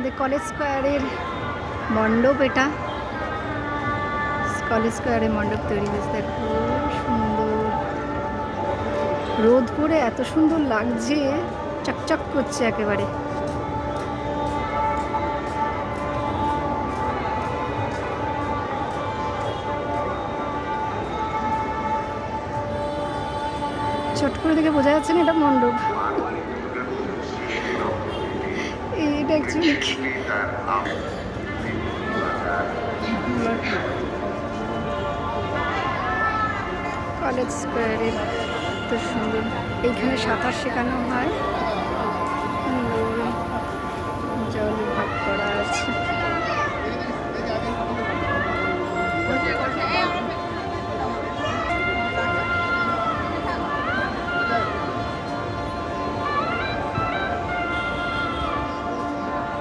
আমাদের কলেজ স্কোয়ারের মণ্ডপ। এটা কলেজ স্কোয়ারে মণ্ডপ তৈরি হয়েছে, দেখো সুন্দর। রোদ পড়ে এত সুন্দর লাগছে, চকচক করছে একেবারে। ছোট করে দেখে বোঝা যাচ্ছে না এটা মণ্ডপ। এটা অ্যাকচুয়ালি কলেজ স্কোয়ারের এত সুন্দর। এইখানে সাঁতার শেখানো হয়।